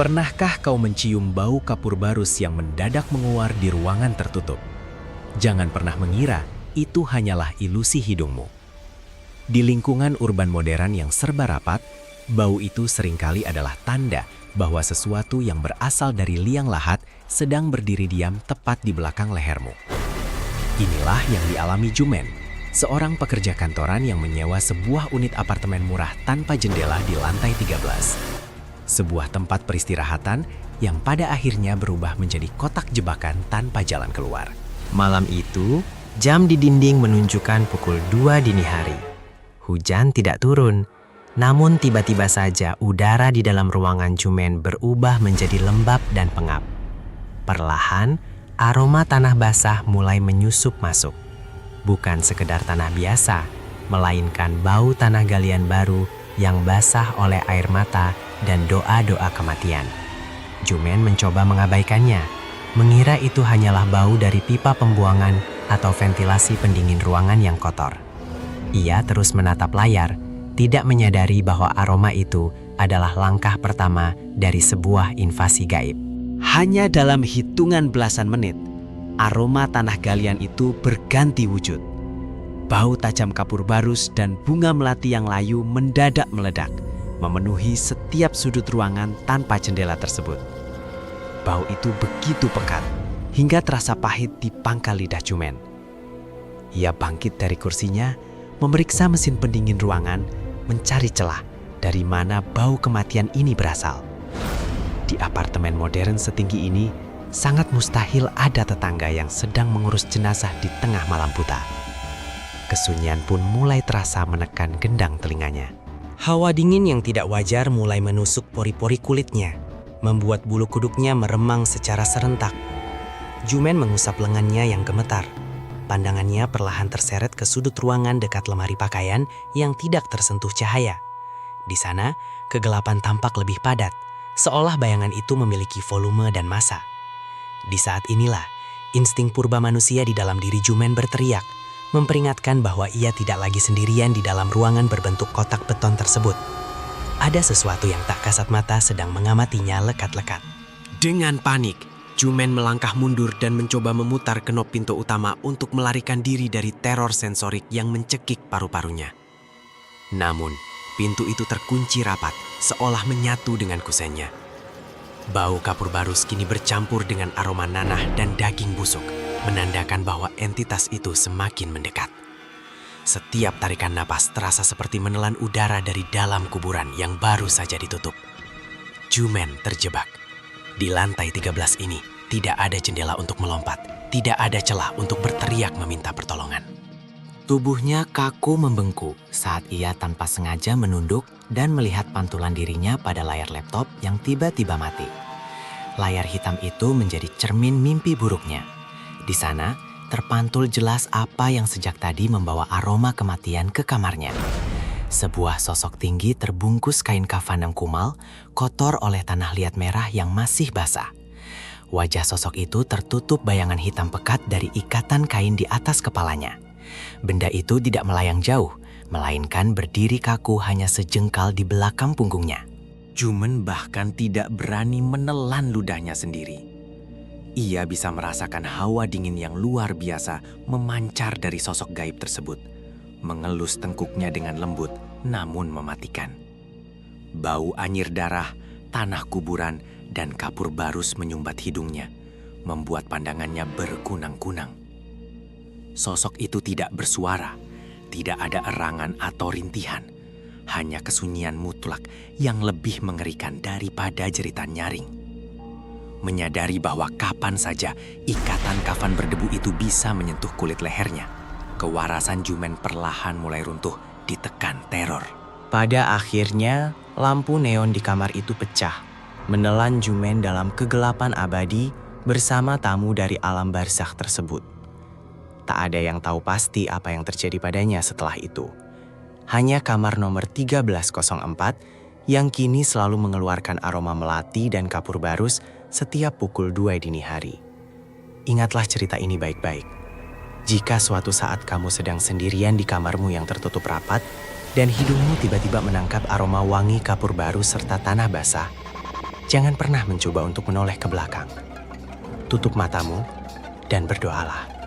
Pernahkah kau mencium bau kapur barus yang mendadak menguar di ruangan tertutup? Jangan pernah mengira itu hanyalah ilusi hidungmu. Di lingkungan urban modern yang serba rapat, bau itu seringkali adalah tanda bahwa sesuatu yang berasal dari liang lahat sedang berdiri diam tepat di belakang lehermu. Inilah yang dialami Jumen, seorang pekerja kantoran yang menyewa sebuah unit apartemen murah tanpa jendela di lantai 13. Sebuah tempat peristirahatan yang pada akhirnya berubah menjadi kotak jebakan tanpa jalan keluar. Malam itu, jam di dinding menunjukkan pukul 2 dini hari. Hujan tidak turun, namun tiba-tiba saja udara di dalam ruangan Jumen berubah menjadi lembab dan pengap. Perlahan, aroma tanah basah mulai menyusup masuk. Bukan sekedar tanah biasa, melainkan bau tanah galian baru yang basah oleh air mata dan doa-doa kematian. Jumen mencoba mengabaikannya, mengira itu hanyalah bau dari pipa pembuangan atau ventilasi pendingin ruangan yang kotor. Ia terus menatap layar, tidak menyadari bahwa aroma itu adalah langkah pertama dari sebuah invasi gaib. Hanya dalam hitungan belasan menit, aroma tanah galian itu berganti wujud. Bau tajam kapur barus dan bunga melati yang layu mendadak meledak, memenuhi setiap sudut ruangan tanpa jendela tersebut. Bau itu begitu pekat, hingga terasa pahit di pangkal lidah Jumen. Ia bangkit dari kursinya, memeriksa mesin pendingin ruangan, mencari celah dari mana bau kematian ini berasal. Di apartemen modern setinggi ini, sangat mustahil ada tetangga yang sedang mengurus jenazah di tengah malam buta. Kesunyian pun mulai terasa menekan gendang telinganya. Hawa dingin yang tidak wajar mulai menusuk pori-pori kulitnya, membuat bulu kuduknya meremang secara serentak. Jumen mengusap lengannya yang gemetar. Pandangannya perlahan terseret ke sudut ruangan dekat lemari pakaian yang tidak tersentuh cahaya. Di sana, kegelapan tampak lebih padat, seolah bayangan itu memiliki volume dan massa. Di saat inilah, insting purba manusia di dalam diri Jumen berteriak, memperingatkan bahwa ia tidak lagi sendirian di dalam ruangan berbentuk kotak beton tersebut. Ada sesuatu yang tak kasat mata sedang mengamatinya lekat-lekat. Dengan panik, Jumen melangkah mundur dan mencoba memutar kenop pintu utama untuk melarikan diri dari teror sensorik yang mencekik paru-parunya. Namun, pintu itu terkunci rapat, seolah menyatu dengan kusennya. Bau kapur barus kini bercampur dengan aroma nanah dan daging busuk, menandakan bahwa entitas itu semakin mendekat. Setiap tarikan napas terasa seperti menelan udara dari dalam kuburan yang baru saja ditutup. Jumen terjebak. Di lantai 13 ini, tidak ada jendela untuk melompat, tidak ada celah untuk berteriak meminta pertolongan. Tubuhnya kaku membengkuk saat ia tanpa sengaja menunduk dan melihat pantulan dirinya pada layar laptop yang tiba-tiba mati. Layar hitam itu menjadi cermin mimpi buruknya. Di sana, terpantul jelas apa yang sejak tadi membawa aroma kematian ke kamarnya. Sebuah sosok tinggi terbungkus kain kafan yang kumal, kotor oleh tanah liat merah yang masih basah. Wajah sosok itu tertutup bayangan hitam pekat dari ikatan kain di atas kepalanya. Benda itu tidak melayang jauh, melainkan berdiri kaku hanya sejengkal di belakang punggungnya. Jumen bahkan tidak berani menelan ludahnya sendiri. Ia bisa merasakan hawa dingin yang luar biasa memancar dari sosok gaib tersebut, mengelus tengkuknya dengan lembut namun mematikan. Bau anyir darah, tanah kuburan, dan kapur barus menyumbat hidungnya, membuat pandangannya berkunang-kunang. Sosok itu tidak bersuara, tidak ada erangan atau rintihan, hanya kesunyian mutlak yang lebih mengerikan daripada jeritan nyaring. Menyadari bahwa kapan saja ikatan kafan berdebu itu bisa menyentuh kulit lehernya, kewarasan Jumen perlahan mulai runtuh ditekan teror. Pada akhirnya, lampu neon di kamar itu pecah, menelan Jumen dalam kegelapan abadi bersama tamu dari alam barzakh tersebut. Tak ada yang tahu pasti apa yang terjadi padanya setelah itu. Hanya kamar nomor 1304 yang kini selalu mengeluarkan aroma melati dan kapur barus setiap pukul 2 dini hari. Ingatlah cerita ini baik-baik. Jika suatu saat kamu sedang sendirian di kamarmu yang tertutup rapat dan hidungmu tiba-tiba menangkap aroma wangi kapur barus serta tanah basah, jangan pernah mencoba untuk menoleh ke belakang. Tutup matamu dan berdoalah.